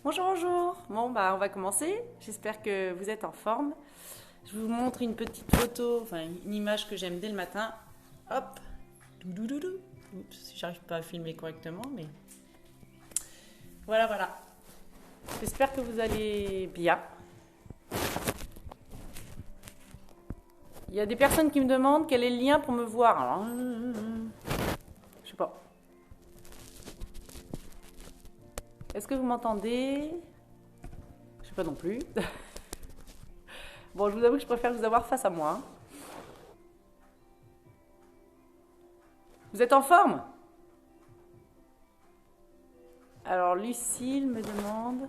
Bonjour, bonjour. Bon, bah, on va commencer. J'espère que vous êtes en forme. Je vous montre une petite photo, enfin une image que j'aime dès le matin. Hop. Doudoudoudou. Oups, si j'arrive pas à filmer correctement, mais voilà, voilà. J'espère que vous allez bien. Il y a des personnes qui me demandent quel est le lien pour me voir. Alors, je sais pas. Est-ce que vous m'entendez? Je sais pas non plus. Bon, je vous avoue que je préfère vous avoir face à moi. Vous êtes en forme? Alors, Lucille me demande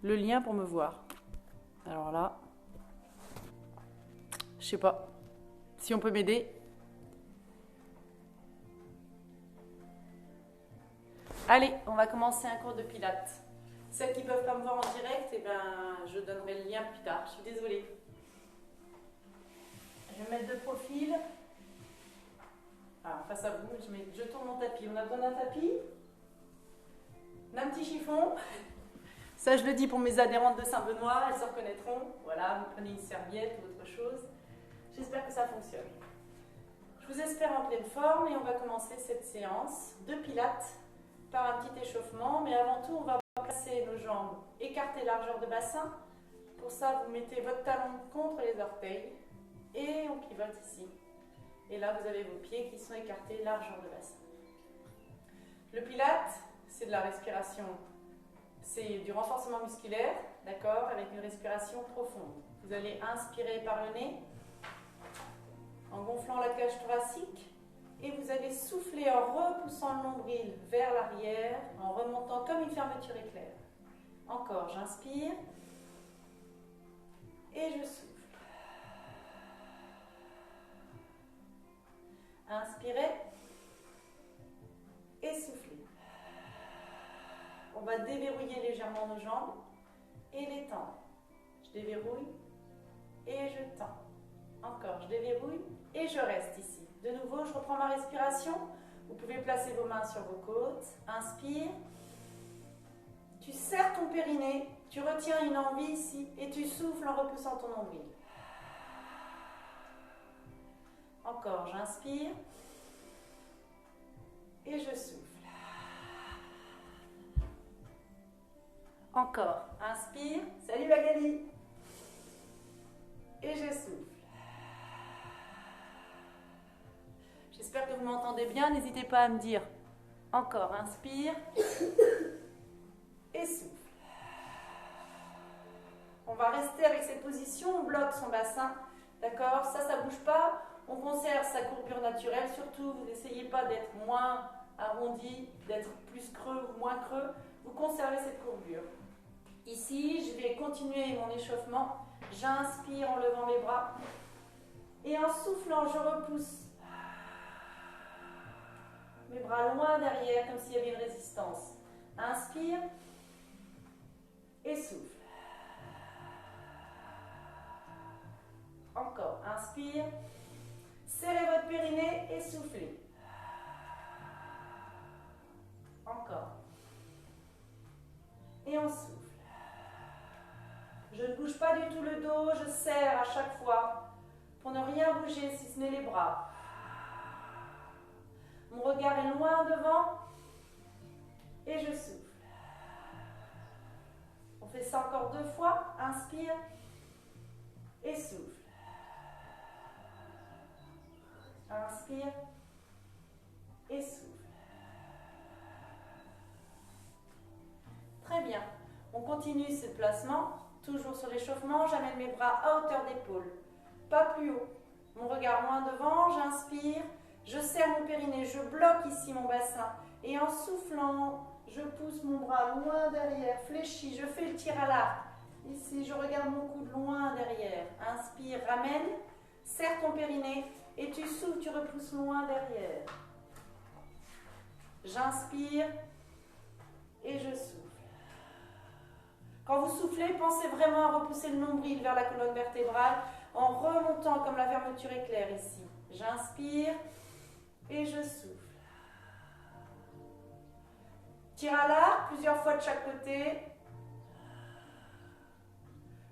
le lien pour me voir. Alors là, je sais pas si on peut m'aider. Allez, on va commencer un cours de pilates. Celles qui ne peuvent pas me voir en direct, eh ben, je donnerai le lien plus tard. Je suis désolée. Je vais me mettre de profil. Alors, face à vous, je tourne mon tapis. On a besoin d'un tapis, d'un petit chiffon. Ça, je le dis pour mes adhérentes de Saint-Benoît, elles se reconnaîtront. Voilà, vous prenez une serviette ou autre chose. J'espère que ça fonctionne. Je vous espère en pleine forme et on va commencer cette séance de pilates par un petit échauffement. Mais avant tout, on va placer nos jambes écartées largeur de bassin. Pour ça, vous mettez votre talon contre les orteils et on pivote ici. Et là, vous avez vos pieds qui sont écartés largeur de bassin. Le pilate, c'est de la respiration. C'est du renforcement musculaire, d'accord, avec une respiration profonde. Vous allez inspirer par le nez, en gonflant la cage thoracique, et vous allez souffler en repoussant le nombril vers l'arrière, en remontant comme une fermeture éclair. Encore, j'inspire, et je souffle. Inspirez, et soufflez. On va déverrouiller légèrement nos jambes et les tendre. Je déverrouille et je tends. Encore, je déverrouille et je reste ici. De nouveau, je reprends ma respiration. Vous pouvez placer vos mains sur vos côtes. Inspire. Tu serres ton périnée, tu retiens une envie ici et tu souffles en repoussant ton nombril. Encore, j'inspire et je souffle. Encore, inspire, salut Magali, et je souffle. J'espère que vous m'entendez bien, n'hésitez pas à me dire. Encore, inspire, et souffle. On va rester avec cette position, on bloque son bassin, d'accord? Ça bouge pas, on conserve sa courbure naturelle, surtout vous n'essayez pas d'être moins arrondi, d'être plus creux ou moins creux, vous conservez cette courbure. Ici, je vais continuer mon échauffement. J'inspire en levant mes bras. Et en soufflant, je repousse mes bras loin derrière, comme s'il y avait une résistance. Inspire et souffle. Encore, inspire. Serrez votre périnée et soufflez. Encore. Et on souffle. Je ne bouge pas du tout le dos, je serre à chaque fois pour ne rien bouger si ce n'est les bras. Mon regard est loin devant et je souffle. On fait ça encore 2 fois. Inspire et souffle. Inspire et souffle. Très bien. On continue ce placement. Toujours sur l'échauffement, j'amène mes bras à hauteur d'épaule, pas plus haut. Mon regard loin devant, j'inspire, je serre mon périnée, je bloque ici mon bassin. Et en soufflant, je pousse mon bras loin derrière, fléchi, je fais le tir à l'arc. Ici, je regarde mon coude loin derrière. Inspire, ramène, serre ton périnée et tu souffles, tu repousses loin derrière. J'inspire et je souffle. Quand vous soufflez, pensez vraiment à repousser le nombril vers la colonne vertébrale en remontant comme la fermeture éclair ici. J'inspire et je souffle. tire à l'arc plusieurs fois de chaque côté.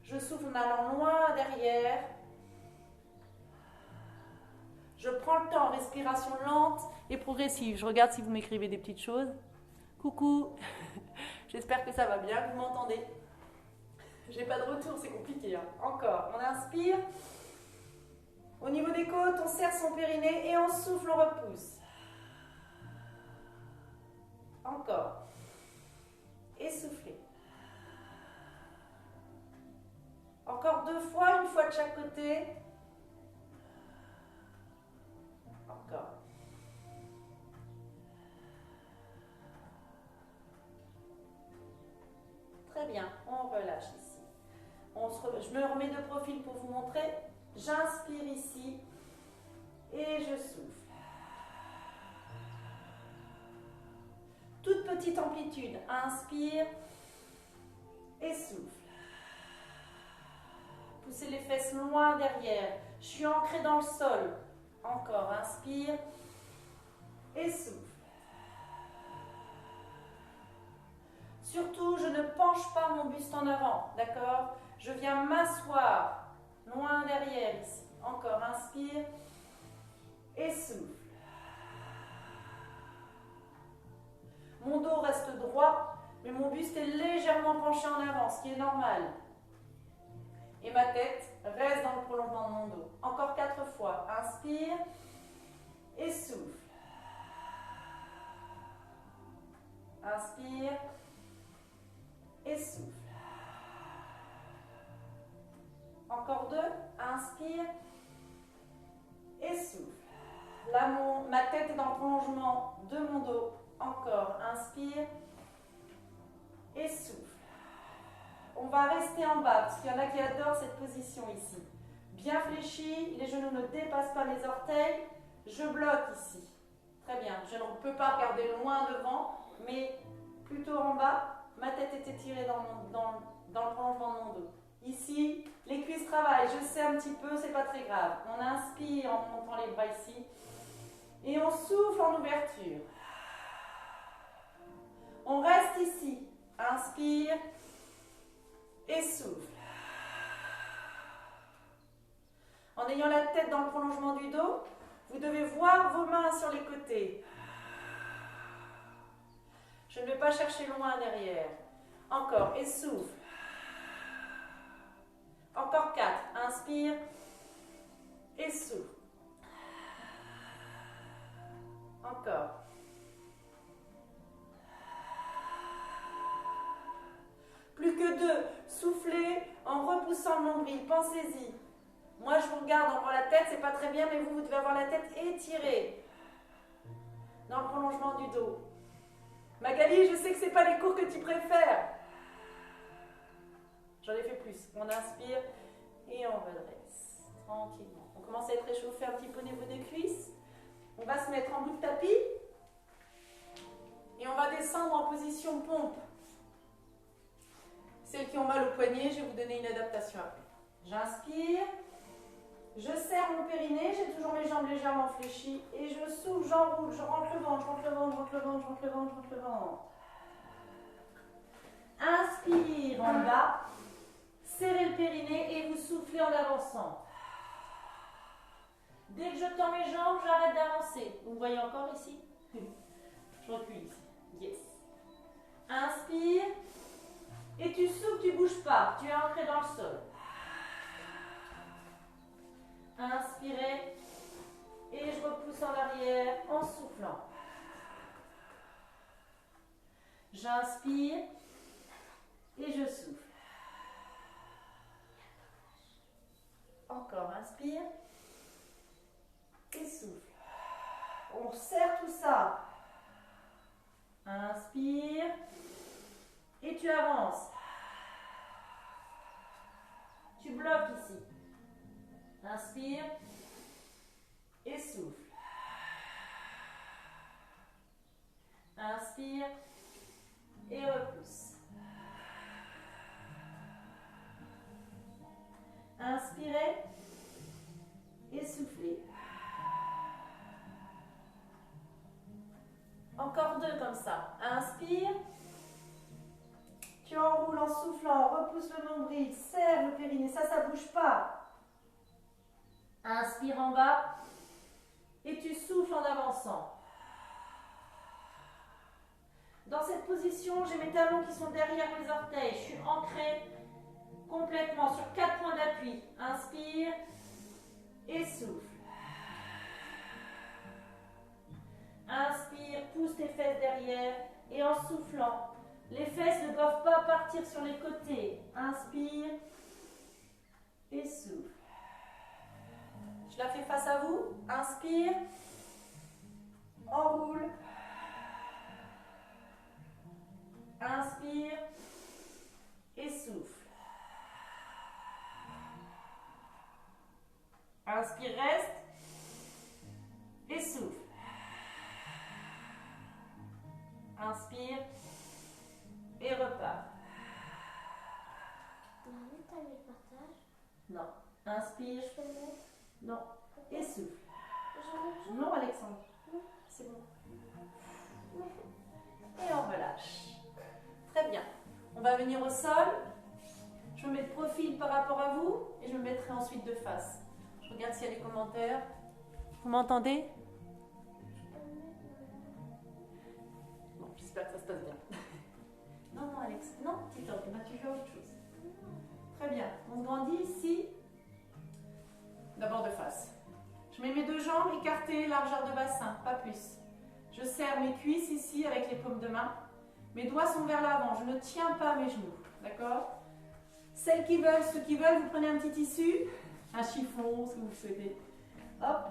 Je souffle en allant loin derrière. Je prends le temps, respiration lente et progressive. Je regarde si vous m'écrivez des petites choses. Coucou, j'espère que ça va bien, que vous m'entendez. J'ai pas de retour, c'est compliqué. Hein. Encore, on inspire. Au niveau des côtes, on serre son périnée et on souffle, on repousse. Encore. Essoufflez. Encore 2 fois, une fois de chaque côté. Encore. Très bien, on relâche ici. Je me remets de profil pour vous montrer. J'inspire ici et je souffle. Toute petite amplitude. Inspire et souffle. Poussez les fesses loin derrière. Je suis ancrée dans le sol. Encore, inspire et souffle. Surtout, je ne penche pas mon buste en avant, d'accord? Je viens m'asseoir loin derrière ici. Encore, inspire et souffle. Mon dos reste droit, mais mon buste est légèrement penché en avant, ce qui est normal. Et ma tête reste dans le prolongement de mon dos. Encore 4 fois. Inspire et souffle. Inspire et souffle. Encore 2. Inspire et souffle. Là, ma tête est dans le prolongement de mon dos. Encore. Inspire et souffle. On va rester en bas, parce qu'il y en a qui adorent cette position ici. Bien fléchi, les genoux ne dépassent pas les orteils. Je bloque ici. Très bien. Je ne peux pas regarder loin devant, mais plutôt en bas. Ma tête est étirée dans le prolongement de mon dos. Ici, les cuisses travaillent. Je sais un petit peu, c'est pas très grave. On inspire en montant les bras ici. Et on souffle en ouverture. On reste ici. Inspire. Et souffle. En ayant la tête dans le prolongement du dos, vous devez voir vos mains sur les côtés. Je ne vais pas chercher loin derrière. Encore, et souffle. Encore 4. Inspire. Et souffle. Encore. Plus que 2. Soufflez en repoussant le nombril. Pensez-y. Moi, je vous regarde en la tête, c'est pas très bien, mais vous devez avoir la tête étirée dans le prolongement du dos. Magali, je sais que c'est pas les cours que tu préfères. J'en ai fait plus. On inspire et on redresse tranquillement. On commence à être réchauffé un petit peu au niveau des cuisses. On va se mettre en bout de tapis et on va descendre en position pompe. Celles qui ont mal au poignet, je vais vous donner une adaptation après. J'inspire, je serre mon périnée, j'ai toujours mes jambes légèrement fléchies et je souffle, j'enroule, je rentre le ventre, je rentre le ventre, je rentre le ventre, je rentre le ventre, je rentre le ventre. Inspire en bas, serrez le périnée et vous soufflez en avançant. Dès que je tends mes jambes, j'arrête d'avancer. Vous me voyez encore ici? Je recule ici. Yes. Inspire. Et tu souffles, tu ne bouges pas. Tu es ancré dans le sol. Inspirez. Et je repousse en arrière en soufflant. J'inspire. Et je souffle. Encore, inspire. Et souffle. On serre tout ça. Inspire. Et tu avances. Tu bloques ici. Inspire. Et souffle. Inspire. Et repousse. Inspirez. Et soufflez. Encore 2 comme ça. Inspire. Inspire. Tu enroules en soufflant, repousse le nombril, serre le périnée, ça ne bouge pas. Inspire en bas et tu souffles en avançant. Dans cette position, j'ai mes talons qui sont derrière mes orteils. Je suis ancrée complètement sur 4 points d'appui. Inspire et souffle. Inspire, pousse tes fesses derrière et en soufflant, les fesses ne doivent pas partir sur les côtés. Inspire et souffle. Je la fais face à vous. Inspire, enroule. Inspire et souffle. Inspire, reste et souffle. Inspire et repart. Non. Inspire. Non. Et souffle. Non, Alexandre. C'est bon. Et on relâche. Très bien. On va venir au sol. Je me mets de profil par rapport à vous et je me mettrai ensuite de face. Je regarde s'il y a des commentaires. Vous m'entendez? Bon, j'espère que ça se passe bien. Non, non, Alex. Non, Tito, tu fais autre chose. Très bien. On se grandit ici. D'abord de face. Je mets mes deux jambes écartées, largeur de bassin, pas plus. Je serre mes cuisses ici avec les paumes de main. Mes doigts sont vers l'avant, je ne tiens pas mes genoux. D'accord? Celles qui veulent, ceux qui veulent, vous prenez un petit tissu, un chiffon, ce que vous souhaitez. Hop.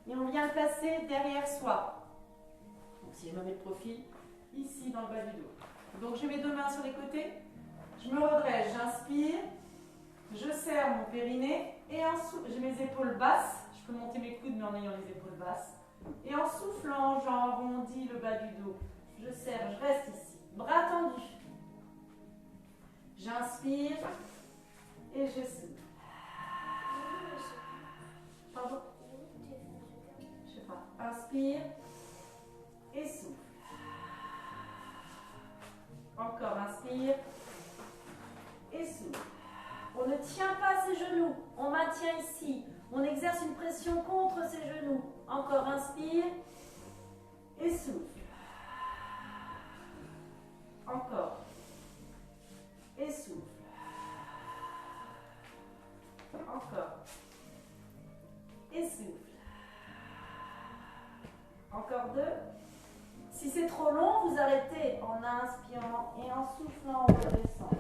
Et on vient le placer derrière soi. Donc si je me mets de profil, ici dans le bas du dos. Donc j'ai mes deux mains sur les côtés. Je me redresse, j'inspire. Je serre mon périnée et j'ai mes épaules basses. Je peux monter mes coudes mais en ayant les épaules basses. Et en soufflant, j'arrondis le bas du dos. Je serre, je reste ici. Bras tendus. J'inspire et je souffle. Pardon? Je sais pas. Inspire et souffle. Encore, inspire et souffle. On ne tient pas ses genoux, on maintient ici. On exerce une pression contre ses genoux. Encore, inspire et souffle. Encore. Et souffle. Encore. Et souffle. Encore deux. Si c'est trop long, vous arrêtez en inspirant et en soufflant, on redescend.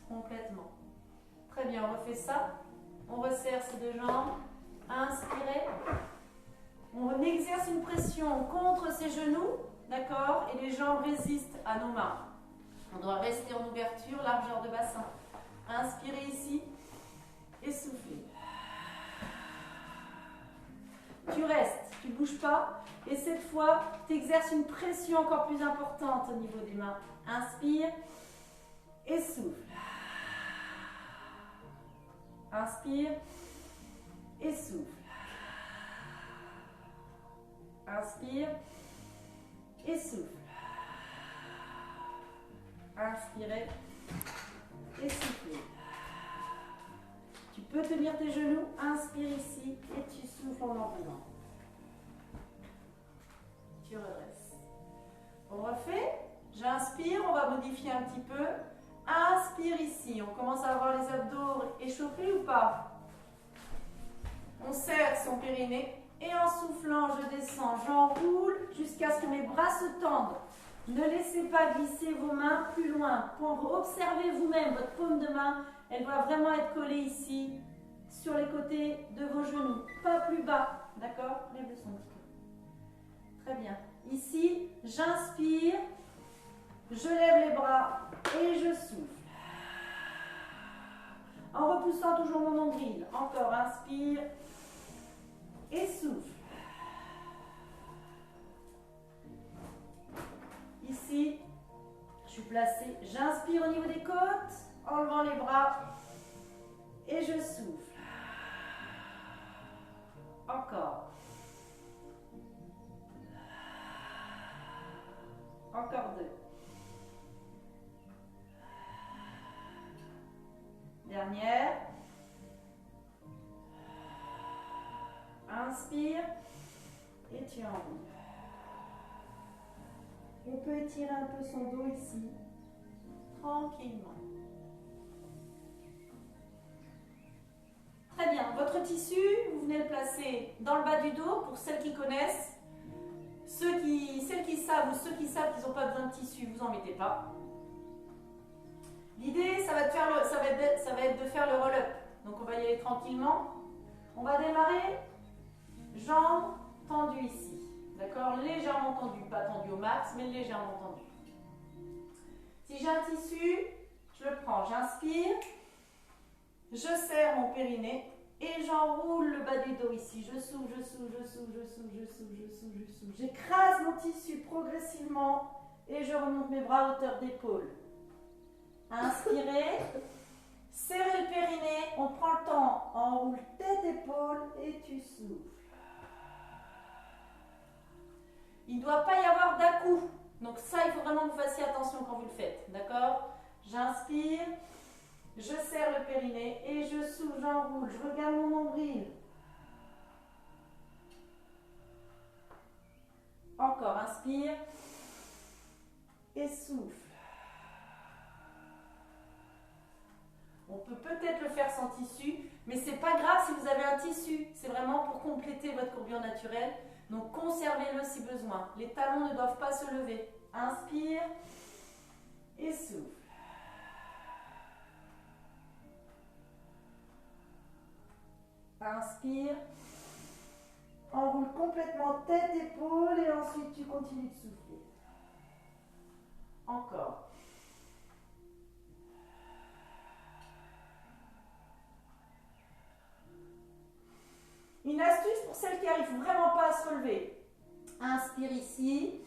Complètement. Très bien, on refait ça. On resserre ces deux jambes. Inspirez. On exerce une pression contre ses genoux, d'accord? Et les jambes résistent à nos mains. On doit rester en ouverture, largeur de bassin. Inspirez ici et soufflez. Tu restes, tu ne bouges pas. Et cette fois, tu exerces une pression encore plus importante au niveau des mains. Inspire et souffle. Inspire et souffle. Inspire et souffle. Inspirez et soufflez. Tu peux tenir tes genoux, inspire ici et tu souffles en enroulant. Tu redresses. On refait. J'inspire, on va modifier un petit peu. Inspire ici. On commence à avoir les abdos échauffés ou pas? On serre son périnée. Et en soufflant, je descends, j'enroule jusqu'à ce que mes bras se tendent. Ne laissez pas glisser vos mains plus loin. Pour observer vous-même votre paume de main, elle doit vraiment être collée ici, sur les côtés de vos genoux. Pas plus bas, d'accord? Lève le son un petit peu. Très bien. Ici, j'inspire, je lève les bras et je souffle. En repoussant toujours mon nombril. Encore, inspire et souffle. Ici, je suis placée, j'inspire au niveau des côtes, enlevant les bras et je souffle. Encore. Encore 2. Dernière. Inspire et tu enroules. On peut étirer un peu son dos ici, tranquillement. Très bien, votre tissu, vous venez le placer dans le bas du dos pour celles qui connaissent. Celles qui savent ou ceux qui savent qu'ils n'ont pas besoin de tissu, vous n'en mettez pas. L'idée, ça va être de faire le roll-up. Donc on va y aller tranquillement. On va démarrer, jambes tendues ici. D'accord? Légèrement tendues, pas tendues au max, mais légèrement tendues. Si j'ai un tissu, je le prends, j'inspire, je serre mon périnée et j'enroule le bas du dos ici. Je souffle, je souffle, je souffle, je souffle, je souffle, je souffle, je souffle. J'écrase mon tissu progressivement et je remonte mes bras à hauteur d'épaule. Inspirez, serrez le périnée, on prend le temps, enroule tête, épaule et tu souffles. Il ne doit pas y avoir d'à-coup. Donc ça, il faut vraiment que vous fassiez attention quand vous le faites. D'accord? J'inspire, je serre le périnée et je souffle, j'enroule, je regarde mon nombril. Encore, inspire et souffle. On peut peut-être le faire sans tissu, mais c'est pas grave si vous avez un tissu. C'est vraiment pour compléter votre courbure naturelle. Donc conservez-le si besoin. Les talons ne doivent pas se lever. Inspire et souffle. Inspire. Enroule complètement tête, épaule et ensuite tu continues de souffler. Encore. Une astuce pour celles qui n'arrivent vraiment pas à se relever. Inspire ici.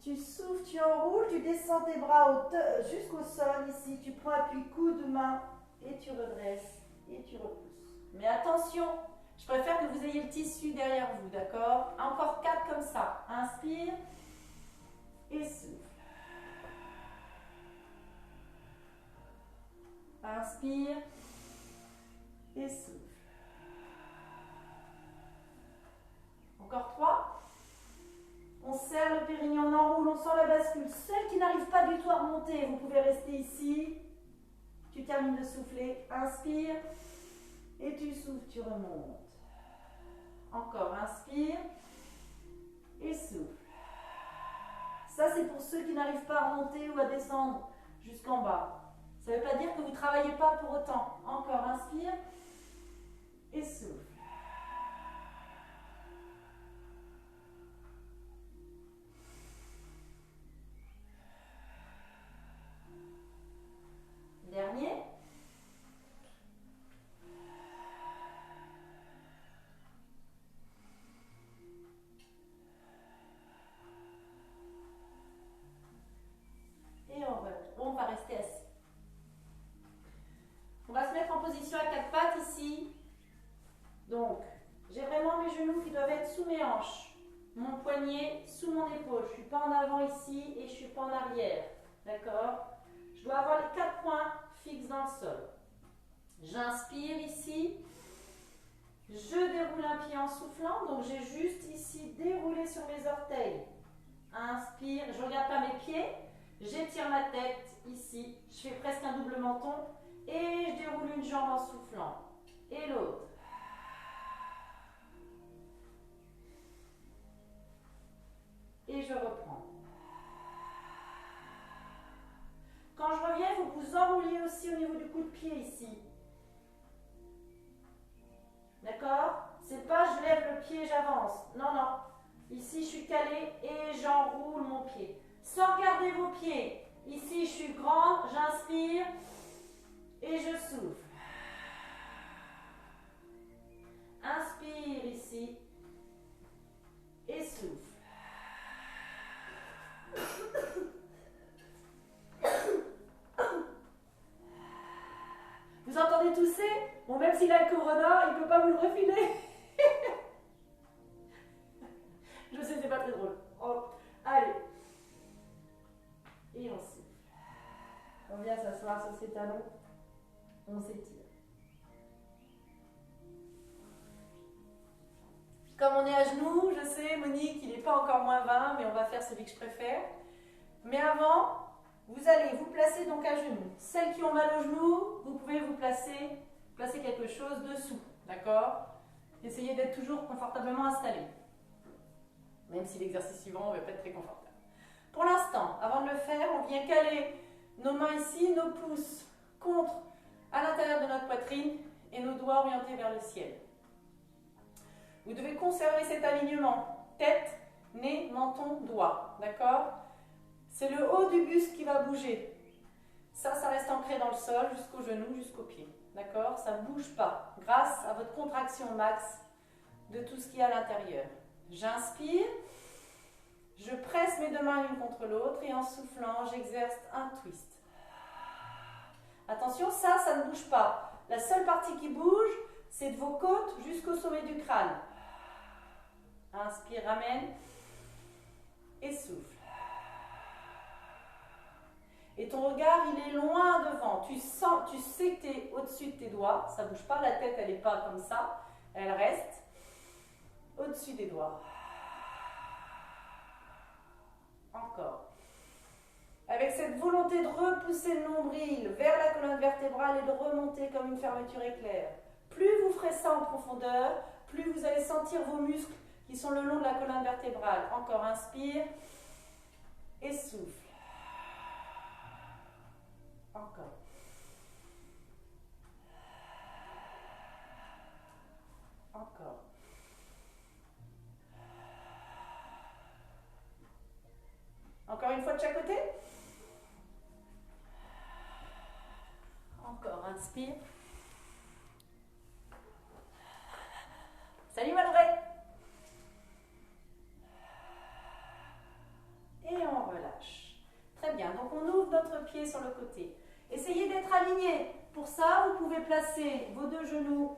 Tu souffles, tu enroules, tu descends tes bras jusqu'au sol ici. Tu prends appui coude, main et tu redresses et tu repousses. Mais attention, je préfère que vous ayez le tissu derrière vous, d'accord? Encore 4 comme ça. Inspire et souffle. Inspire et souffle. Encore 3. On serre le périnée, on enroule, on sort la bascule. Celles qui n'arrivent pas du tout à remonter, vous pouvez rester ici. Tu termines de souffler. Inspire. Et tu souffles, tu remontes. Encore, inspire. Et souffle. Ça, c'est pour ceux qui n'arrivent pas à remonter ou à descendre jusqu'en bas. Ça ne veut pas dire que vous ne travaillez pas pour autant. Encore, inspire. Et souffle. Dernier. Et on va rester assis. On va se mettre en position à 4 pattes ici. Donc, j'ai vraiment mes genoux qui doivent être sous mes hanches. Mon poignet sous mon épaule. Je ne suis pas en avant ici et je ne suis pas en arrière. D'accord? Je dois avoir les 4 points fixes dans le sol. J'inspire ici. Je déroule un pied en soufflant. Donc, j'ai juste ici déroulé sur mes orteils. Inspire. Je ne regarde pas mes pieds. J'étire ma tête ici. Je fais presque un double menton. Et je déroule une jambe en soufflant. Et l'autre. Et je reprends. Quand je reviens, vous vous enrouliez aussi au niveau du coup de pied ici. D'accord? C'est pas je lève le pied et j'avance. Non, non. Ici, je suis calée et j'enroule mon pied. Sans regarder vos pieds. Ici, je suis grande, j'inspire et je souffle. Inspire ici et souffle. Vous entendez tousser? Bon, même s'il a le corona, il ne peut pas vous le refiler. Je sais, c'est pas très drôle. Oh, allez. sur ses talons. On s'étire. Comme on est à genoux, je sais, Monique, il n'est pas encore moins 20, mais on va faire celui que je préfère. Mais avant, vous allez vous placer donc à genoux. Celles qui ont mal aux genoux, vous pouvez vous placer quelque chose dessous, d'accord? Essayez d'être toujours confortablement installé. Même si l'exercice suivant ne va pas être très confortable. Pour l'instant, avant de le faire, on vient caler nos mains ici, nos pouces contre à l'intérieur de notre poitrine et nos doigts orientés vers le ciel. Vous devez conserver cet alignement tête, nez, menton, doigt, d'accord? C'est le haut du buste qui va bouger. Ça reste ancré dans le sol jusqu'au genou, jusqu'au pied, d'accord? Ça ne bouge pas grâce à votre contraction max de tout ce qu'il y a à l'intérieur. J'inspire, je presse mes deux mains l'une contre l'autre et en soufflant, j'exerce un twist. Attention, ça ne bouge pas. La seule partie qui bouge, c'est de vos côtes jusqu'au sommet du crâne. Inspire, ramène et souffle. Et ton regard, il est loin devant. Tu sais que tu es au-dessus de tes doigts. Ça ne bouge pas, la tête, elle n'est pas comme ça. Elle reste au-dessus des doigts. Encore. Avec cette volonté de repousser le nombril vers la colonne vertébrale et de remonter comme une fermeture éclair. Plus vous ferez ça en profondeur, plus vous allez sentir vos muscles qui sont le long de la colonne vertébrale. Encore, inspire et souffle. Encore. Encore. Encore une fois de chaque côté. Encore, inspire. Salut Malgré. Et on relâche. Très bien, donc on ouvre notre pied sur le côté. Essayez d'être aligné. Pour ça, vous pouvez placer vos deux genoux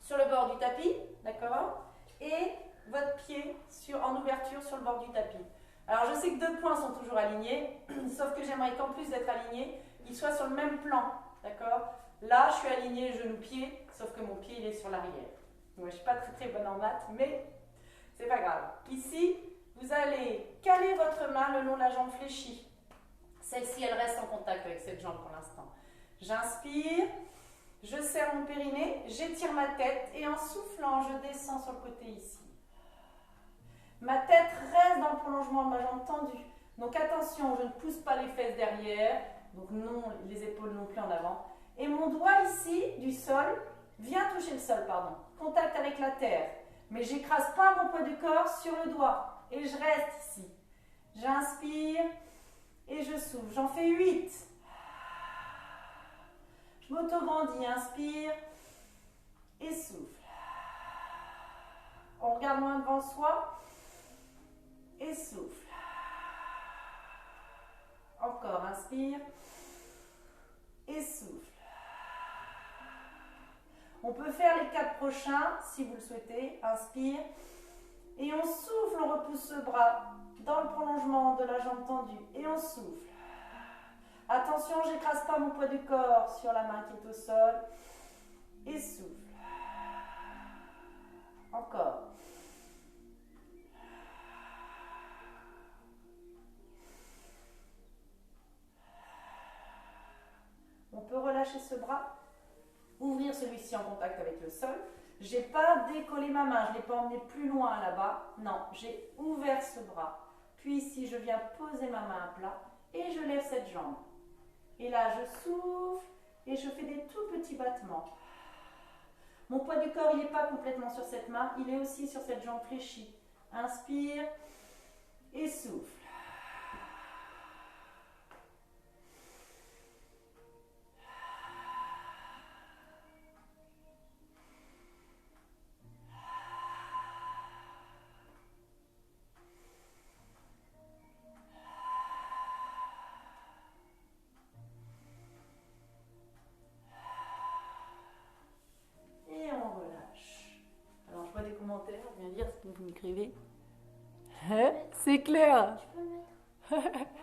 sur le bord du tapis, d'accord? Et votre pied en ouverture sur le bord du tapis. Alors je sais que deux points sont toujours alignés, sauf que j'aimerais qu'en plus d'être aligné, ils soient sur le même plan, d'accord? Là, je suis alignée genou-pied, sauf que mon pied il est sur l'arrière. Moi, je ne suis pas très bonne en maths, mais c'est pas grave. Ici, vous allez caler votre main le long de la jambe fléchie. Celle-ci, elle reste en contact avec cette jambe pour l'instant. J'inspire, je serre mon périnée, j'étire ma tête et en soufflant, je descends sur le côté ici. Ma tête reste dans le prolongement de ma jambe tendue. Donc attention, je ne pousse pas les fesses derrière, donc non, les épaules non plus en avant. Et mon doigt ici, du sol, vient toucher le sol, pardon. Contact avec la terre. Mais je n'écrase pas mon poids du corps sur le doigt. Et je reste ici. J'inspire et je souffle. J'en fais 8. Je m'auto-grandis. Inspire et souffle. On regarde loin devant soi et souffle. Encore, inspire et souffle. On peut faire les 4 prochains si vous le souhaitez. Inspire et on souffle, on repousse ce bras dans le prolongement de la jambe tendue et on souffle. Attention, je n'écrase pas mon poids du corps sur la main qui est au sol et souffle. Encore. On peut relâcher ce bras, ouvrir celui-ci en contact avec le sol. Je n'ai pas décollé ma main, je ne l'ai pas emmené plus loin là-bas. Non, j'ai ouvert ce bras. Puis ici, je viens poser ma main à plat et je lève cette jambe. Et là, je souffle et je fais des tout petits battements. Mon poids du corps, il n'est pas complètement sur cette main, il est aussi sur cette jambe fléchie. Inspire et souffle. Commentaires, viens dire ce que vous m'écrivez. C'est clair. Je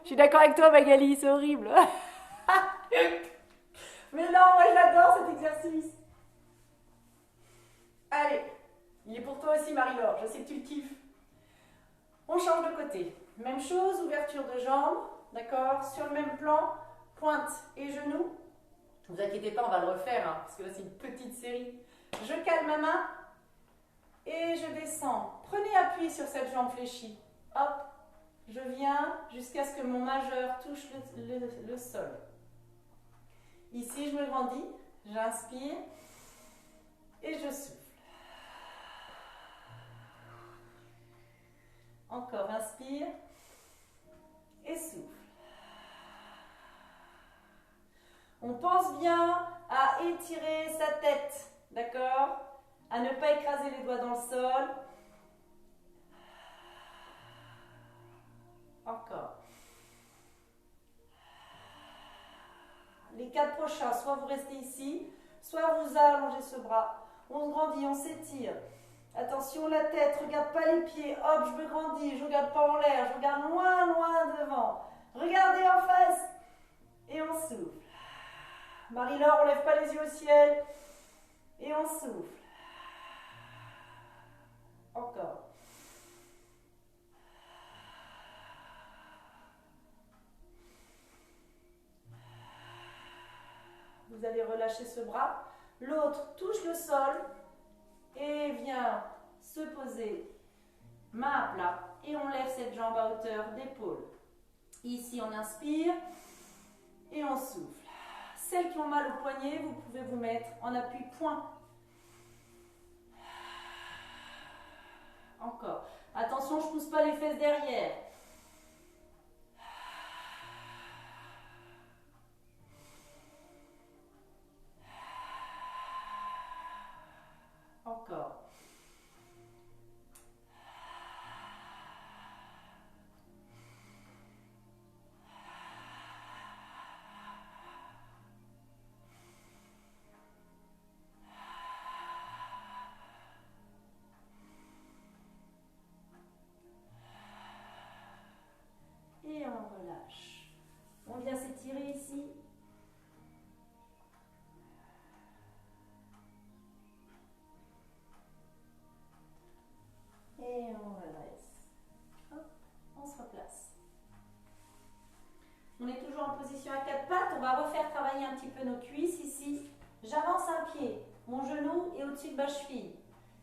suis d'accord avec toi, Magali, c'est horrible. Mais non, moi j'adore cet exercice. Allez, il est pour toi aussi Marie-Laure, je sais que tu le kiffes. On change de côté. Même chose, ouverture de jambes, d'accord? Sur le même plan, pointe et genoux. Ne vous inquiétez pas, on va le refaire, hein, parce que là c'est une petite série. Je cale ma main et je descends. Prenez appui sur cette jambe fléchie. Hop, je viens jusqu'à ce que mon majeur touche le sol. Ici, je me grandis, j'inspire et je souffle. Encore, inspire et souffle. On pense bien à étirer sa tête, d'accord? À ne pas écraser les doigts dans le sol. Encore. Les 4 prochains, soit vous restez ici, soit vous allongez ce bras. On se grandit, on s'étire. Attention la tête, regarde pas les pieds. Hop, je me grandis, je regarde pas en l'air, je regarde loin, loin devant. Regardez en face. Et on souffle. Marie-Laure, on lève pas les yeux au ciel. Et on souffle. Encore. Vous allez relâcher ce bras. L'autre touche le sol et vient se poser main à plat. Et on lève cette jambe à hauteur d'épaule. Ici, on inspire et on souffle. Celles qui ont mal au poignet, vous pouvez vous mettre en appui point. Encore. Attention, je ne pousse pas les fesses derrière. Encore. Et on relâche. On vient s'étirer ici. Et on redresse. Hop, on se replace. On est toujours en position à 4 pattes. On va refaire travailler un petit peu nos cuisses ici. J'avance un pied. Mon genou est au-dessus de ma cheville.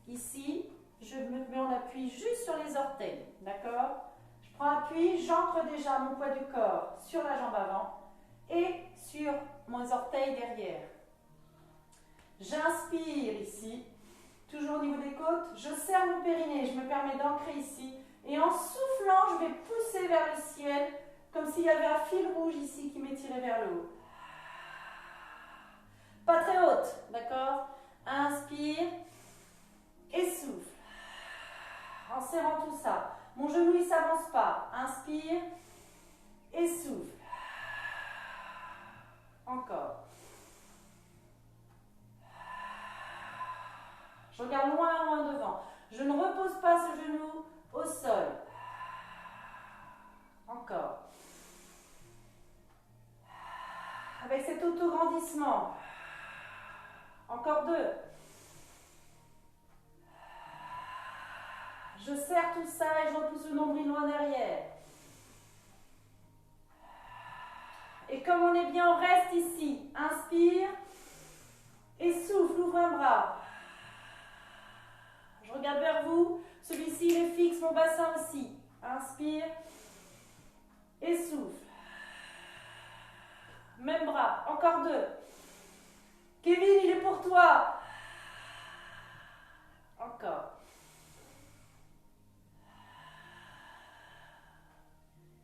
Ici, je me mets en appui juste sur les orteils. D'accord? Je prends appui, j'ancre déjà mon poids du corps sur la jambe avant et sur mes orteils derrière. J'inspire ici, toujours au niveau des côtes. Je serre mon périnée, je me permets d'ancrer ici. Et en soufflant, je vais pousser vers le ciel, comme s'il y avait un fil rouge ici qui m'étirait vers le haut. Pas très haute, d'accord? Inspire et souffle. En serrant tout ça. Mon genou, il ne s'avance pas. Inspire et souffle. Encore. Je regarde loin, loin devant. Je ne repose pas ce genou au sol. Encore. Avec cet auto-grandissement. Encore 2. Je serre tout ça et je repousse le nombril loin derrière. Et comme on est bien, on reste ici. Inspire et souffle, ouvre un bras. Je regarde vers vous. Celui-ci, il est fixe, mon bassin aussi. Inspire et souffle. Même bras. Encore 2. Kevin, il est pour toi. Encore.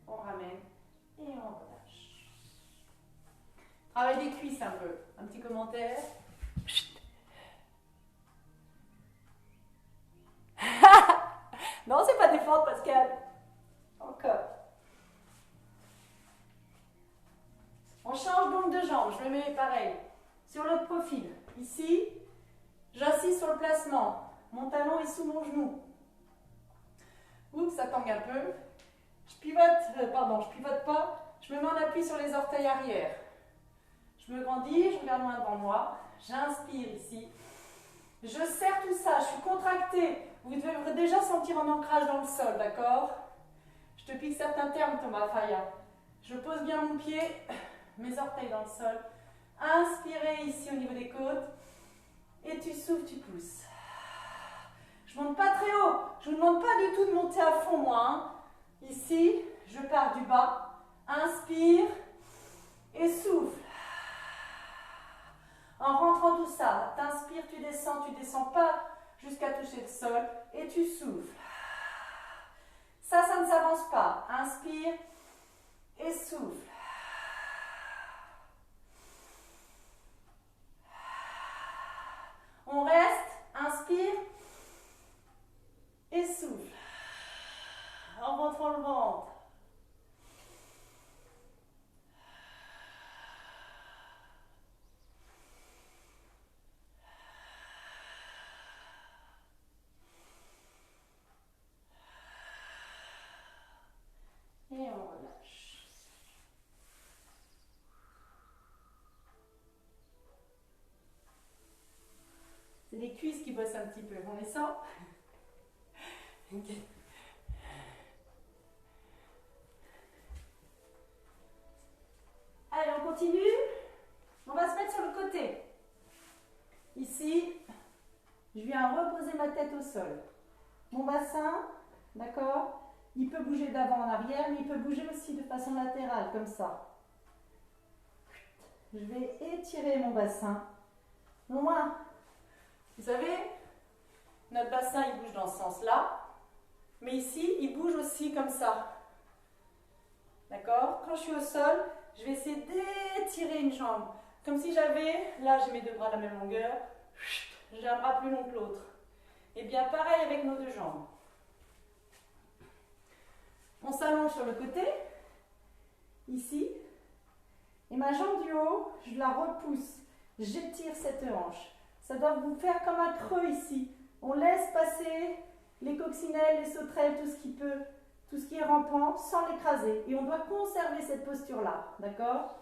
On ramène et on relâche. Travail des cuisses un peu. Un petit commentaire. Non, c'est pas défendre, Pascal. Encore. On change donc de jambe. Je me mets pareil. Sur l'autre profil. Ici, j'insiste sur le placement. Mon talon est sous mon genou. Oups, ça tangue un peu. Je pivote, je pivote pas. Je me mets en appui sur les orteils arrière. Je me grandis, je regarde loin devant moi. J'inspire ici. Je serre tout ça, je suis contractée. Vous devez déjà sentir un ancrage dans le sol, d'accord? Je te pique certains termes, Thomas Faya. Je pose bien mon pied, mes orteils dans le sol. Inspirez ici au niveau des côtes. Et tu souffles, tu pousses. Je ne monte pas très haut. Je ne vous demande pas du tout de monter à fond, moi. Hein. Ici, je pars du bas. Inspire et souffle. En rentrant tout ça, t'inspires, tu descends pas jusqu'à toucher le sol et tu souffles. Ça ne s'avance pas. Inspire et souffle. On reste, inspire et souffle. En rentrant le ventre. Et on relâche. C'est les cuisses qui bossent un petit peu. On les sent? Ok. Allez, on continue. On va se mettre sur le côté. Ici, je viens reposer ma tête au sol. Mon bassin, d'accord? Il peut bouger d'avant en arrière, mais il peut bouger aussi de façon latérale, comme ça. Je vais étirer mon bassin. Loin. Vous savez, notre bassin, il bouge dans ce sens-là. Mais ici, il bouge aussi comme ça. D'accord? Quand je suis au sol, je vais essayer d'étirer une jambe. Comme si j'avais, là j'ai mes deux bras à la même longueur, j'ai un bras plus long que l'autre. Et bien pareil avec nos deux jambes. On s'allonge sur le côté, ici, et ma jambe du haut, je la repousse, j'étire cette hanche. Ça doit vous faire comme un creux ici. On laisse passer les coccinelles, les sauterelles, tout ce qui est rampant, sans l'écraser. Et on doit conserver cette posture-là, d'accord?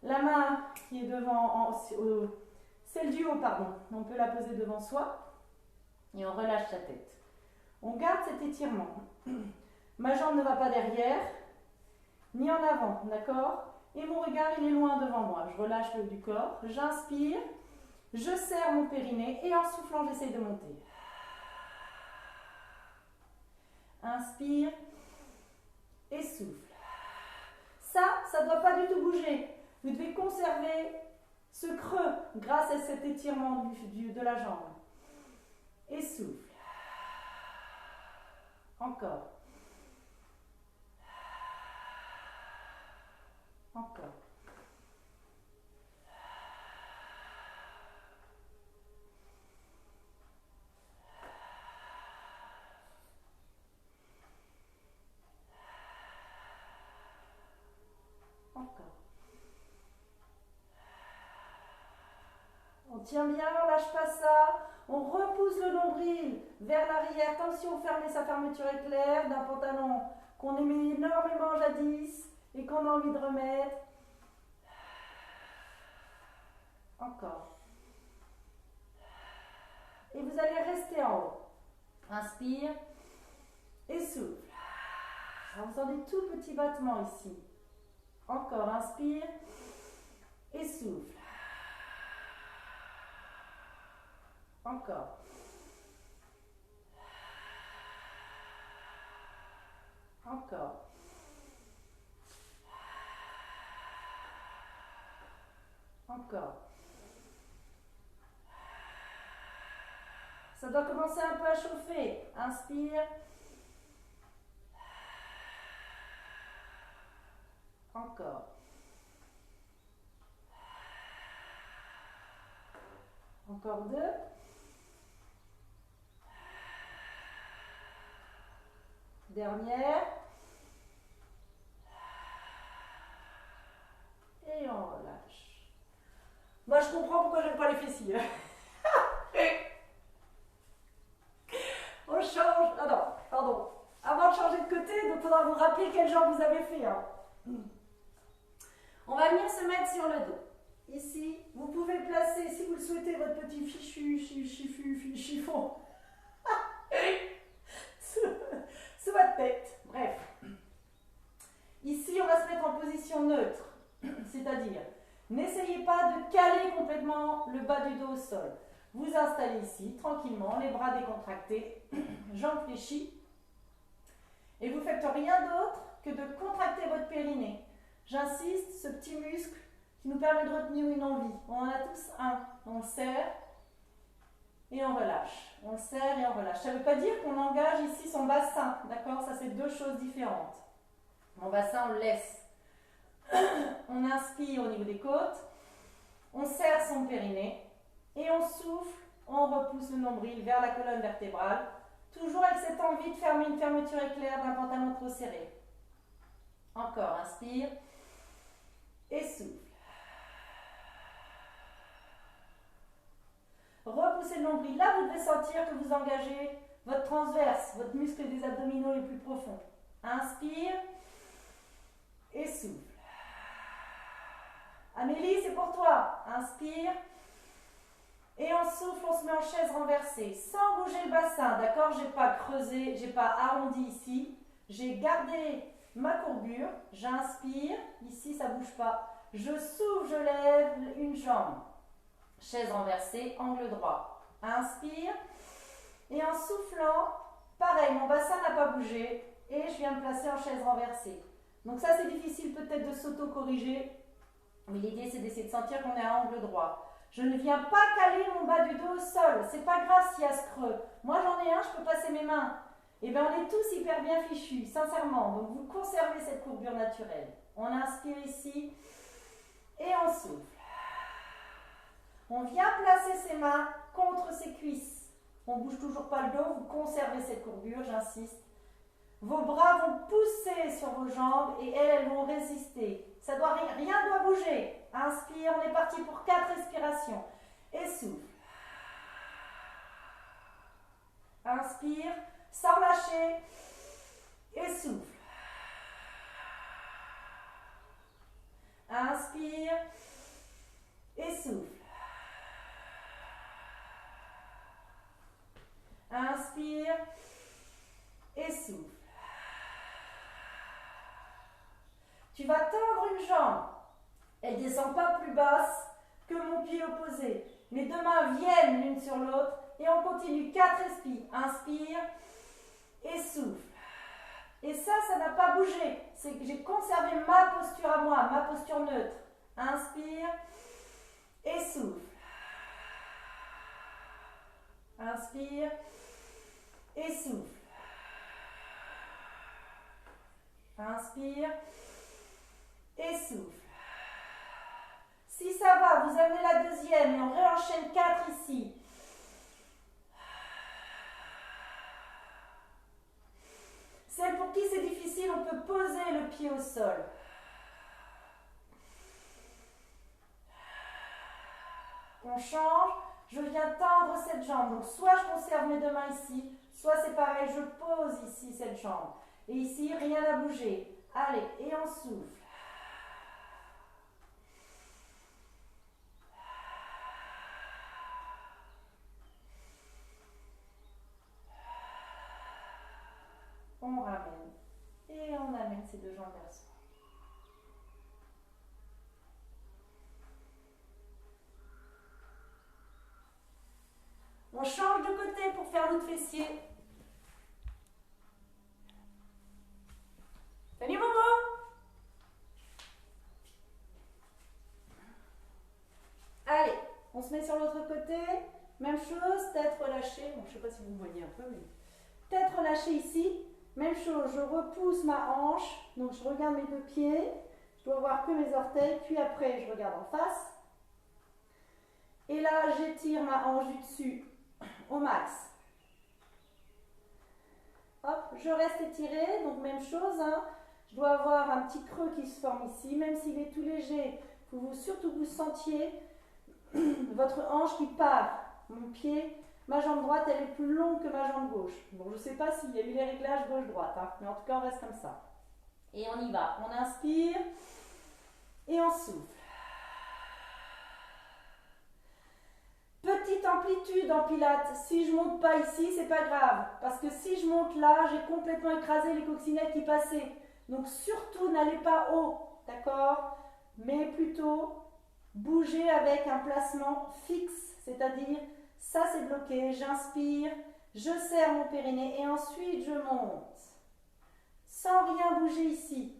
La main qui est devant, celle du haut, pardon, on peut la poser devant soi, et on relâche la tête. On garde cet étirement. Ma jambe ne va pas derrière, ni en avant, d'accord? Et mon regard, il est loin devant moi. Je relâche le haut du corps, j'inspire, je serre mon périnée et en soufflant, j'essaye de monter. Inspire et souffle. Ça ne doit pas du tout bouger. Vous devez conserver ce creux grâce à cet étirement de la jambe. Et souffle. Encore. Encore. Encore. On tient bien, on lâche pas ça. On repousse le nombril vers l'arrière, comme si on fermait sa fermeture éclair d'un pantalon qu'on aimait énormément jadis et qu'on a envie de remettre. Encore. Et vous allez rester en haut. Inspire et souffle. Vous entendez des tout petits battements ici. Encore, inspire et souffle. Encore. Encore. Encore. Ça doit commencer un peu à chauffer. Inspire. Encore. Encore deux. Dernière. Et on relâche. Moi, je comprends pourquoi j'aime pas les fessiers. On change. Ah non, pardon. Avant de changer de côté, donc il faudra vous rappeler quelle jambe vous avez fait. Hein. On va venir se mettre sur le dos. Ici, vous pouvez placer, si vous le souhaitez, votre petit chiffon sous votre tête. Bref. Ici, on va se mettre en position neutre, c'est-à-dire, n'essayez pas de caler complètement le bas du dos au sol. Vous installez ici, tranquillement, les bras décontractés, jambes fléchies, et vous ne faites rien d'autre que de contracter votre périnée. J'insiste, ce petit muscle qui nous permet de retenir une envie. On en a tous un. On le serre et on relâche. On le serre et on relâche. Ça ne veut pas dire qu'on engage ici son bassin, d'accord? Ça, c'est deux choses différentes. Mon bassin, on le laisse. On inspire au niveau des côtes, on serre son périnée et on souffle, on repousse le nombril vers la colonne vertébrale, toujours avec cette envie de fermer une fermeture éclair d'un pantalon trop serré. Encore, inspire et souffle. Repoussez le nombril. Là, vous devez sentir que vous engagez votre transverse, votre muscle des abdominaux les plus profonds. Inspire et souffle. Amélie, c'est pour toi. Inspire. Et on souffle, on se met en chaise renversée, sans bouger le bassin, d'accord? Je n'ai pas creusé, je n'ai pas arrondi ici. J'ai gardé ma courbure. J'inspire. Ici, ça ne bouge pas. Je souffle, je lève une jambe. Chaise renversée, angle droit. Inspire. Et en soufflant, pareil, mon bassin n'a pas bougé. Et je viens me placer en chaise renversée. Donc ça, c'est difficile peut-être de s'auto-corriger. Mais l'idée, c'est d'essayer de sentir qu'on est à angle droit. Je ne viens pas caler mon bas du dos au sol. C'est pas grave s'il y a ce creux. Moi, j'en ai un, je peux passer mes mains. Et bien, on est tous hyper bien fichus, sincèrement. Donc, vous conservez cette courbure naturelle. On inspire ici et on souffle. On vient placer ses mains contre ses cuisses. On ne bouge toujours pas le dos, vous conservez cette courbure, j'insiste. Vos bras vont pousser sur vos jambes et elles vont résister. Rien ne doit bouger. Inspire, on est parti pour 4 respirations. Et souffle. Inspire, sans lâcher. Et souffle. Inspire. Et souffle. Inspire. Et souffle. Tu vas tendre une jambe. Elle ne descend pas plus basse que mon pied opposé. Les deux mains viennent l'une sur l'autre et on continue. 4 respires. Inspire et souffle. Et ça n'a pas bougé. C'est que j'ai conservé ma posture à moi, ma posture neutre. Inspire et souffle. Inspire et souffle. Inspire et souffle. Si ça va, vous amenez la deuxième et on réenchaîne 4 ici. Celle pour qui c'est difficile, on peut poser le pied au sol. On change, je viens tendre cette jambe. Donc soit je conserve mes deux mains ici, soit c'est pareil, je pose ici cette jambe. Et ici, rien n'a bougé. Allez, et on souffle. On ramène. Et on amène ces deux jambes vers soi. On change de côté pour faire l'autre fessier. Salut Momo! Allez, on se met sur l'autre côté. Même chose, tête relâchée. Bon, je ne sais pas si vous voyez un peu, mais tête relâchée ici. Même chose, je repousse ma hanche. Donc je regarde mes deux pieds. Je dois voir que mes orteils. Puis après, je regarde en face. Et là, j'étire ma hanche du dessus au max. Hop, je reste étirée. Donc même chose, hein. Je dois avoir un petit creux qui se forme ici. Même s'il est tout léger, il faut surtout que vous sentiez votre hanche qui part. Mon pied, ma jambe droite, elle est plus longue que ma jambe gauche. Bon, je ne sais pas s'il y a eu les réglages gauche-droite, hein, mais en tout cas, on reste comme ça. Et on y va. On inspire et on souffle. d'amplitude en pilates. Si je monte pas ici, c'est pas grave. Parce que si je monte là, j'ai complètement écrasé les coccinelles qui passaient. Donc surtout, n'allez pas haut, d'accord? Mais plutôt bouger avec un placement fixe. C'est-à-dire, ça c'est bloqué, j'inspire, je serre mon périnée et ensuite je monte. Sans rien bouger ici.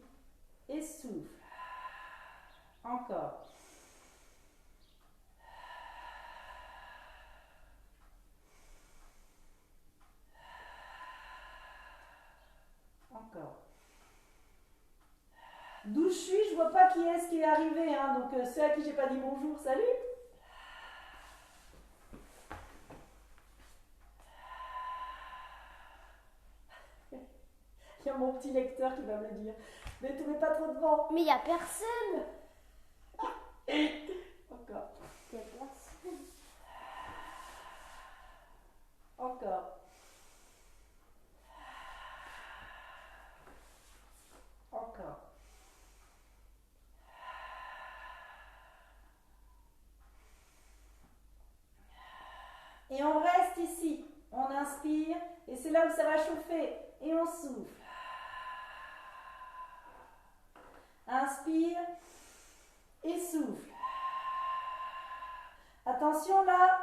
Et souffle. Encore. Encore. D'où je suis, je vois pas qui est-ce qui est arrivé. Hein, donc ceux à qui j'ai pas dit bonjour, salut. Il y a mon petit lecteur qui va me le dire. Ne tournez pas trop devant. Mais il n'y a personne. Encore. Il n'y a personne. Encore. Encore. Et on reste ici. On inspire et c'est là où ça va chauffer. Et on souffle. Inspire et souffle. Attention là,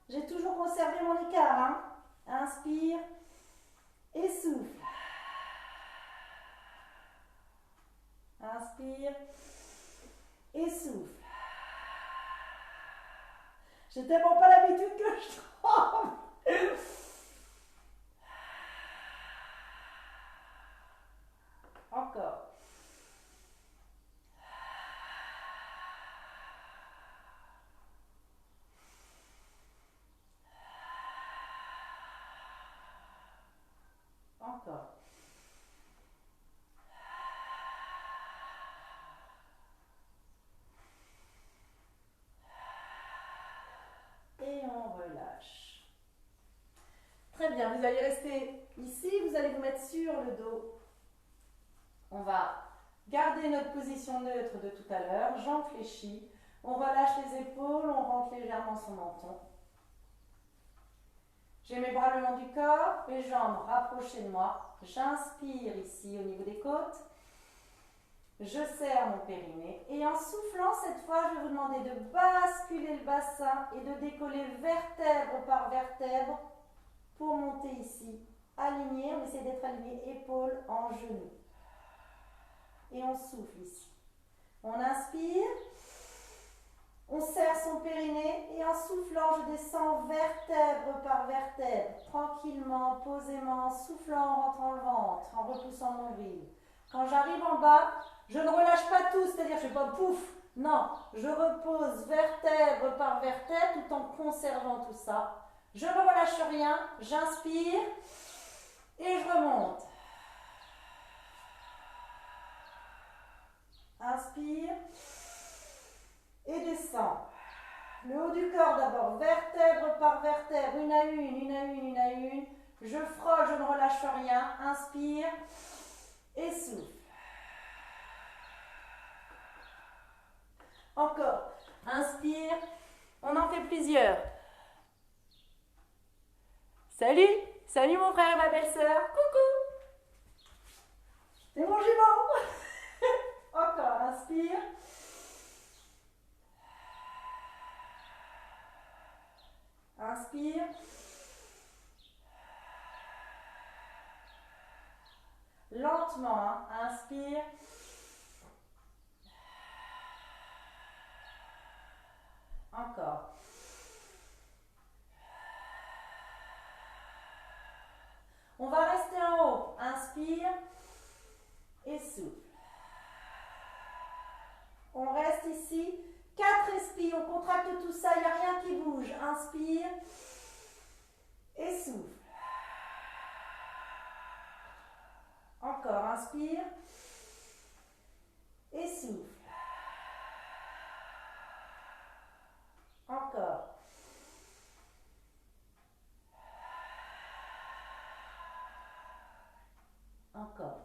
j'ai toujours conservé mon écart. Hein. Inspire et souffle. Inspire et souffle. J'ai tellement pas l'habitude que je tremble. Encore. Encore. Et on relâche. Très bien, vous allez rester ici, vous allez vous mettre sur le dos. On va garder notre position neutre de tout à l'heure, jambes fléchies. On relâche les épaules, on rentre légèrement son menton. J'ai mes bras le long du corps, les jambes rapprochées de moi. J'inspire ici au niveau des côtes. Je serre mon périnée et en soufflant cette fois, je vais vous demander de basculer le bassin et de décoller vertèbre par vertèbre pour monter ici. Aligné, on essaie d'être aligné, épaules en genoux. Et on souffle ici. On inspire, on serre son périnée et en soufflant, je descends vertèbre par vertèbre, tranquillement, posément, en soufflant, en rentrant le ventre, en repoussant mon nombril. Quand j'arrive en bas, je ne relâche pas tout, c'est-à-dire que je ne fais pas pouf. Non, je repose vertèbre par vertèbre tout en conservant tout ça. Je ne relâche rien, j'inspire et je remonte. Inspire et descends. Le haut du corps d'abord, vertèbre par vertèbre, une à une, une à une, une à une. Je frôle, je ne relâche rien. Inspire et souffle. Encore. Inspire. On en fait plusieurs. Salut. Salut mon frère et ma belle-sœur. Coucou. C'est mon jumeau. Encore. Inspire. Inspire. Lentement. Hein. Inspire. Encore. On va rester en haut. Inspire et souffle. On reste ici. 4 respires. On contracte tout ça. Il n'y a rien qui bouge. Inspire et souffle. Encore. Inspire et souffle. Encore. Encore.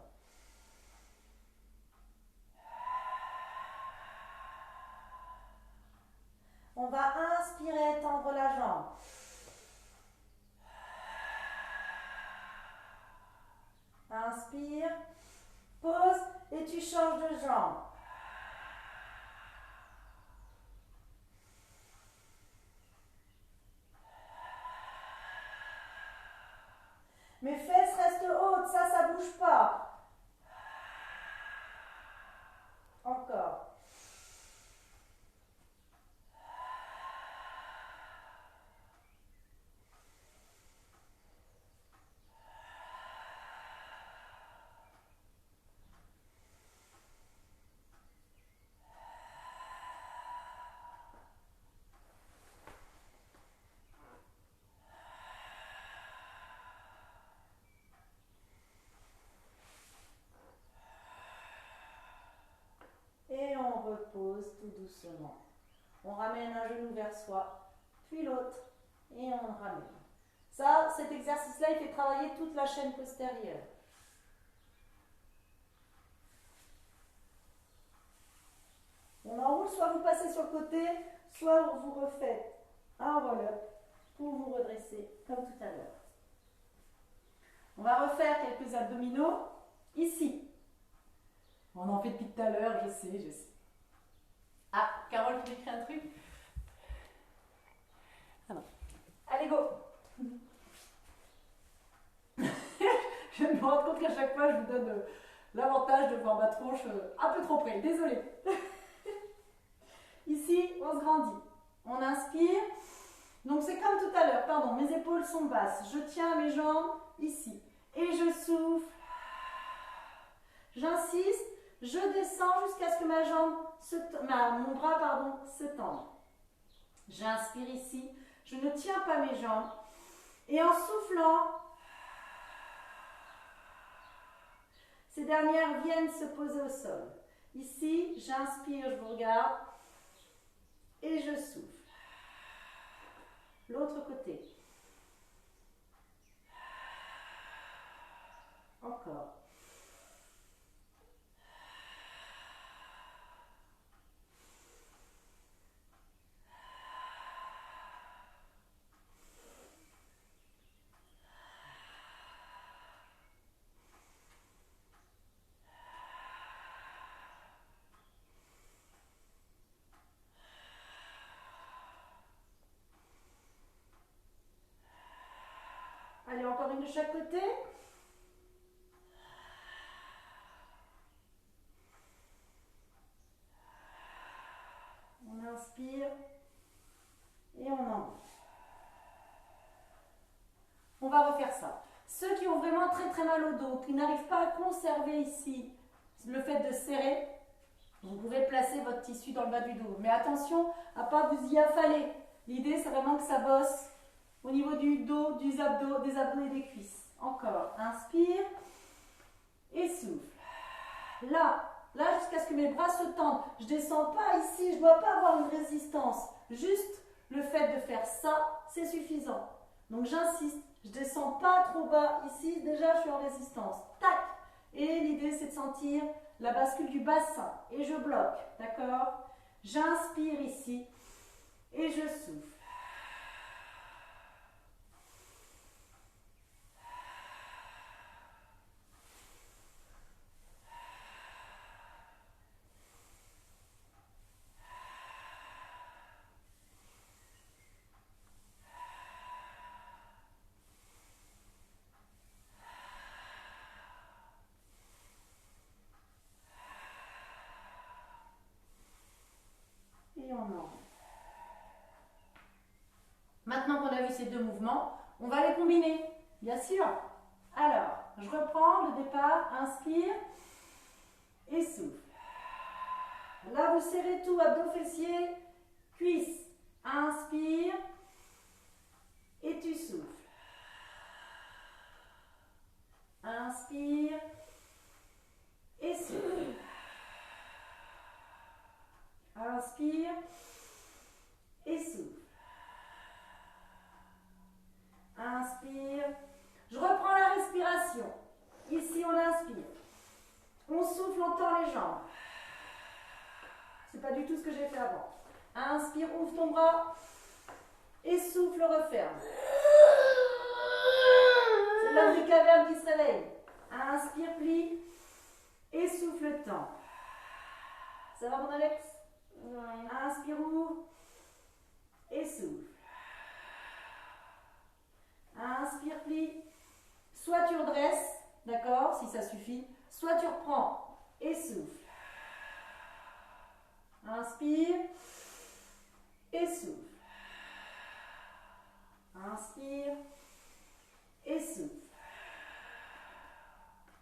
On va inspirer, tendre la jambe. inspire, pause et tu changes de jambe. Mes fesses restent hautes, ça bouge pas. Encore. Et on repose tout doucement. On ramène un genou vers soi, puis l'autre, et on le ramène. Ça, cet exercice-là, il fait travailler toute la chaîne postérieure. On enroule, soit vous passez sur le côté, soit vous refaites un roll-up pour vous redresser, comme tout à l'heure. On va refaire quelques abdominaux ici. On en fait depuis tout à l'heure, je sais. Ah, Carole, tu écris un truc? Ah non. Allez, go. Je me rends compte qu'à chaque fois, je vous donne l'avantage de voir ma tronche un peu trop près. Désolée. Ici, on se grandit. On inspire. Donc, c'est comme tout à l'heure. Pardon, mes épaules sont basses. Je tiens mes jambes ici. Et je souffle. J'insiste. Je descends jusqu'à ce que mon bras se tende. J'inspire ici. Je ne tiens pas mes jambes. Et en soufflant, ces dernières viennent se poser au sol. Ici, j'inspire, je vous regarde. Et je souffle. L'autre côté. Encore. Allez, encore une de chaque côté. On inspire et on enlève. On va refaire ça. Ceux qui ont vraiment très mal au dos, qui n'arrivent pas à conserver ici le fait de serrer, vous pouvez placer votre tissu dans le bas du dos. Mais attention à ne pas vous y affaler. L'idée, c'est vraiment que ça bosse au niveau du dos, des abdos et des cuisses. Encore. Inspire et souffle. Là jusqu'à ce que mes bras se tendent. Je ne descends pas ici, je ne dois pas avoir une résistance. Juste le fait de faire ça, c'est suffisant. Donc j'insiste, je ne descends pas trop bas ici. Déjà, je suis en résistance. Tac. Et l'idée, c'est de sentir la bascule du bassin. Et je bloque, d'accord? J'inspire ici et je souffle. Et on enlève. Maintenant qu'on a vu ces deux mouvements, on va les combiner, bien sûr. Alors, je reprends le départ, inspire et souffle. Là, vous serrez tout, abdos fessiers, cuisses. Inspire et tu souffles. Inspire et souffle. Inspire et souffle. Inspire. Je reprends la respiration. Ici, on inspire. On souffle, on tend les jambes. C'est pas du tout ce que j'ai fait avant. Inspire, ouvre ton bras. Et souffle, referme. C'est l'homme des cavernes qui se réveille. Inspire, plie. Et souffle, tend. Ça va, mon Alex? Ouais. Inspire, ouvre. Et souffle. Inspire, plie. Soit tu redresses, d'accord, si ça suffit. Soit tu reprends et souffle. Inspire et souffle. Inspire et souffle.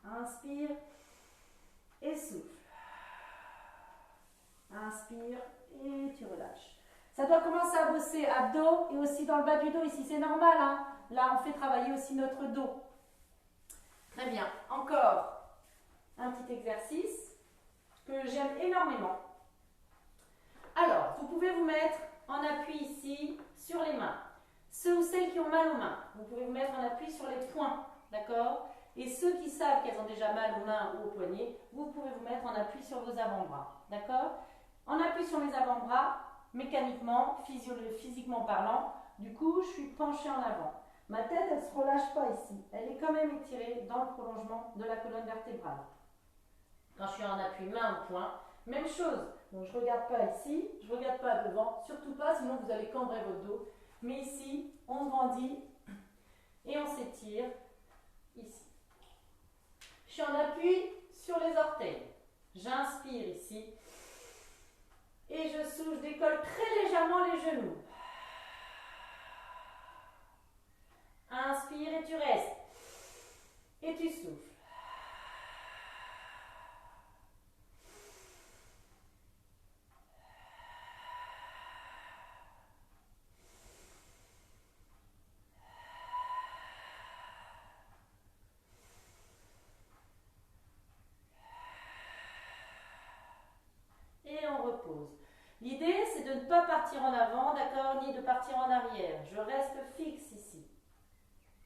Inspire et souffle. Inspire et tu relâches. Ça doit commencer à bosser abdos et aussi dans le bas du dos ici, c'est normal, hein. Là, on fait travailler aussi notre dos. Très bien. Encore un petit exercice que j'aime énormément. Alors, vous pouvez vous mettre en appui ici sur les mains. Ceux ou celles qui ont mal aux mains, vous pouvez vous mettre en appui sur les poings, d'accord? Et ceux qui savent qu'elles ont déjà mal aux mains ou aux poignets, vous pouvez vous mettre en appui sur vos avant-bras, d'accord? En appui sur mes avant-bras, mécaniquement, physiquement parlant, du coup, je suis penchée en avant. Ma tête, elle ne se relâche pas ici. Elle est quand même étirée dans le prolongement de la colonne vertébrale. Quand je suis en appui main ou poing, même chose. Donc je ne regarde pas ici, je ne regarde pas devant, surtout pas, sinon vous allez cambrer votre dos. Mais ici, on grandit et on s'étire ici. Je suis en appui sur les orteils. J'inspire ici. Et je souffle, je décolle très légèrement les genoux. Inspire et tu restes. Et tu souffles. Et on repose. L'idée, c'est de ne pas partir en avant, d'accord, ni de partir en arrière. Je reste fixe ici.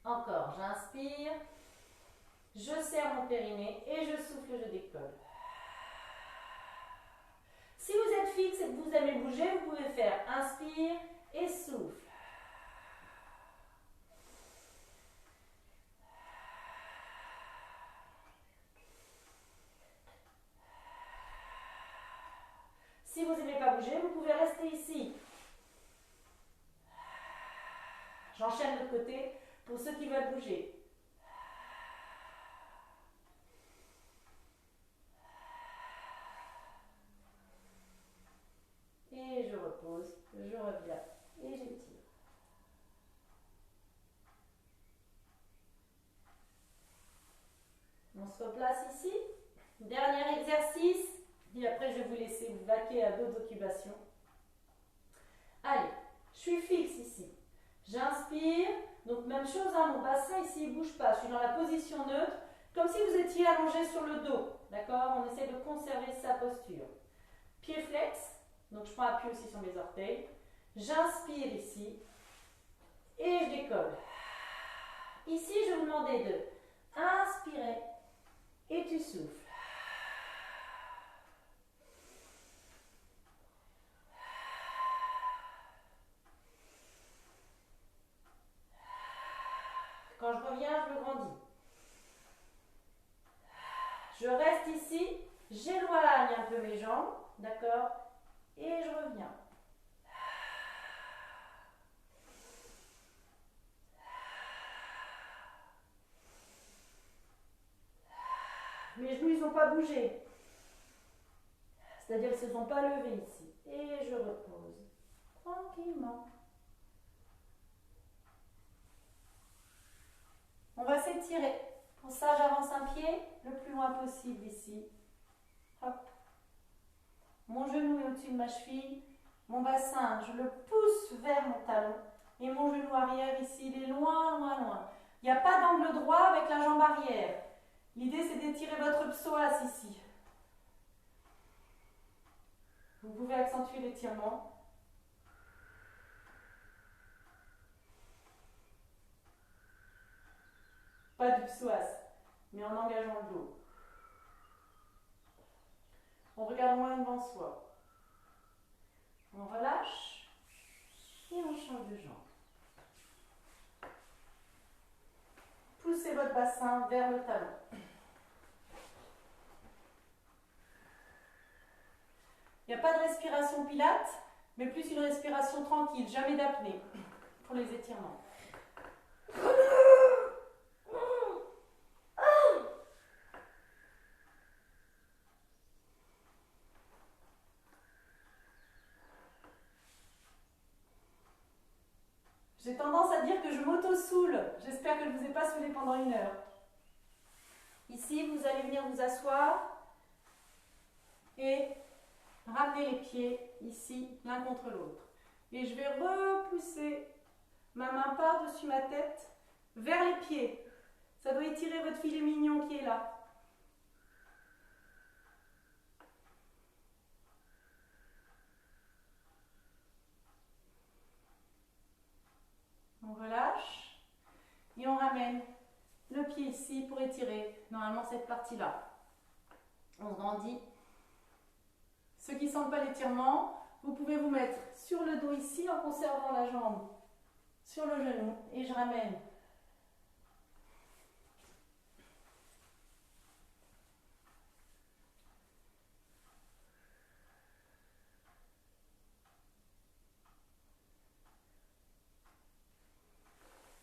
Encore, j'inspire, je serre mon périnée et je souffle, je décolle. Si vous êtes fixe et que vous aimez bouger, vous pouvez faire inspire et souffle. Si vous n'aimez pas bouger, vous pouvez rester ici. J'enchaîne de côté pour ceux qui veulent bouger. Et je repose, je reviens et j'étire. On se replace ici. Dernier exercice. Et après, je vais vous laisser vous vaquer à d'autres occupations. Allez, je suis fixe ici. J'inspire. Donc, même chose, hein, mon bassin ici, il ne bouge pas. Je suis dans la position neutre, comme si vous étiez allongé sur le dos. D'accord? On essaie de conserver sa posture. Pied flex. Donc, je prends appui aussi sur mes orteils. J'inspire ici. Et je décolle. Ici, je vais vous demander de inspirer. Et tu souffles. Quand je reviens, je me grandis. Je reste ici, j'éloigne un peu mes jambes, d'accord? Et je reviens. Mes genoux, ils n'ont pas bougé. C'est-à-dire qu'ils ne se sont pas levés ici. Et je repose tranquillement. On va s'étirer. Pour ça, j'avance un pied le plus loin possible ici. Hop. Mon genou est au-dessus de ma cheville. Mon bassin, je le pousse vers mon talon. Et mon genou arrière ici, il est loin, loin, loin. Il n'y a pas d'angle droit avec la jambe arrière. L'idée, c'est d'étirer votre psoas ici. Vous pouvez accentuer l'étirement. Pas du psoas, mais en engageant le dos. On regarde loin devant soi. On relâche et on change de jambe. Poussez votre bassin vers le talon. Il n'y a pas de respiration pilates, mais plus une respiration tranquille, jamais d'apnée pour les étirements. J'ai tendance à dire que je m'auto-soule. J'espère que je ne vous ai pas saoulé pendant 1 heure. Ici, vous allez venir vous asseoir et ramener les pieds ici, l'un contre l'autre. Et je vais repousser ma main par-dessus ma tête vers les pieds. Ça doit étirer votre filet mignon qui est là. On relâche et on ramène le pied ici pour étirer normalement cette partie-là. On grandit. Ceux qui ne sentent pas l'étirement, vous pouvez vous mettre sur le dos ici en conservant la jambe sur le genou et je ramène.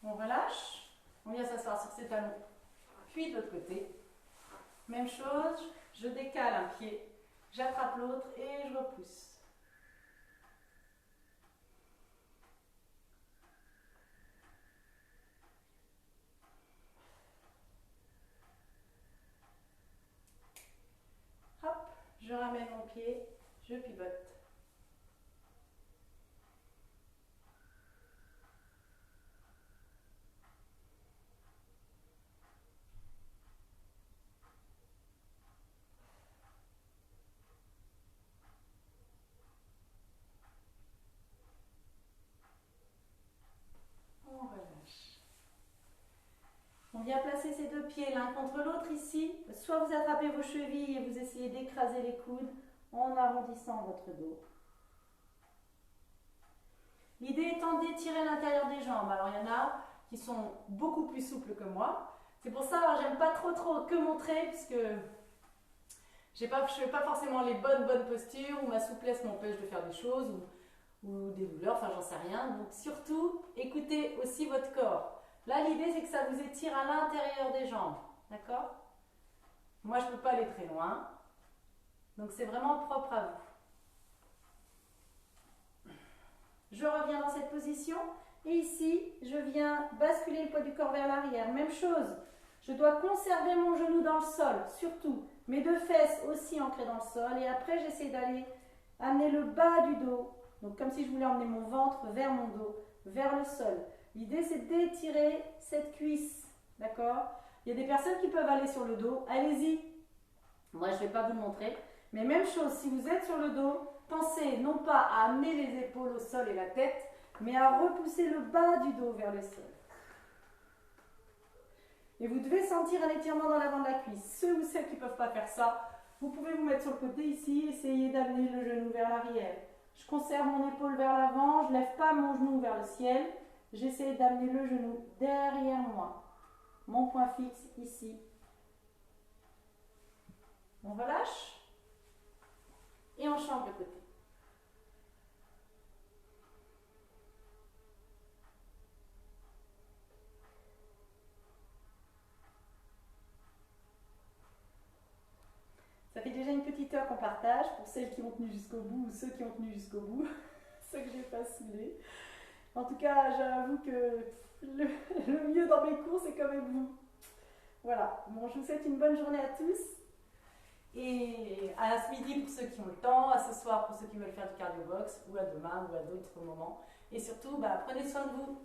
On relâche, on vient s'asseoir sur ses talons, puis de l'autre côté. Même chose, je décale un pied, j'attrape l'autre et je repousse. Hop, je ramène mon pied, je pivote. On relâche. On vient placer ces deux pieds l'un contre l'autre ici. Soit vous attrapez vos chevilles et vous essayez d'écraser les coudes en arrondissant votre dos. L'idée étant d'étirer l'intérieur des jambes. Alors il y en a qui sont beaucoup plus souples que moi. C'est pour ça que j'aime pas trop que montrer puisque je ne fais pas forcément les bonnes postures ou ma souplesse m'empêche de faire des choses ou des douleurs, enfin j'en sais rien. Donc surtout, écoutez aussi votre corps. Là, l'idée, c'est que ça vous étire à l'intérieur des jambes. D'accord? Moi, je ne peux pas aller très loin. Donc, c'est vraiment propre à vous. Je reviens dans cette position. Et ici, je viens basculer le poids du corps vers l'arrière. Même chose. Je dois conserver mon genou dans le sol, surtout. Mes deux fesses aussi ancrées dans le sol. Et après, j'essaie d'aller amener le bas du dos. Donc, comme si je voulais emmener mon ventre vers mon dos, vers le sol. L'idée, c'est d'étirer cette cuisse, d'accord? Il y a des personnes qui peuvent aller sur le dos, allez-y. Moi, je ne vais pas vous le montrer. Mais même chose, si vous êtes sur le dos, pensez non pas à amener les épaules au sol et la tête, mais à repousser le bas du dos vers le sol. Et vous devez sentir un étirement dans l'avant de la cuisse. Ceux ou celles qui ne peuvent pas faire ça, vous pouvez vous mettre sur le côté ici, essayez d'amener le genou vers l'arrière. Je conserve mon épaule vers l'avant, je ne lève pas mon genou vers le ciel. J'essaie d'amener le genou derrière moi. Mon point fixe ici. On relâche. Et on change de côté. Ça fait déjà une petite heure qu'on partage pour celles qui ont tenu jusqu'au bout ou ceux qui ont tenu jusqu'au bout. Ceux que j'ai pas saoulés. En tout cas, j'avoue que le mieux dans mes cours, c'est quand même vous. Voilà. Bon, je vous souhaite une bonne journée à tous. Et à ce midi pour ceux qui ont le temps, à ce soir pour ceux qui veulent faire du cardio box, ou à demain, ou à d'autres moments. Et surtout, prenez soin de vous.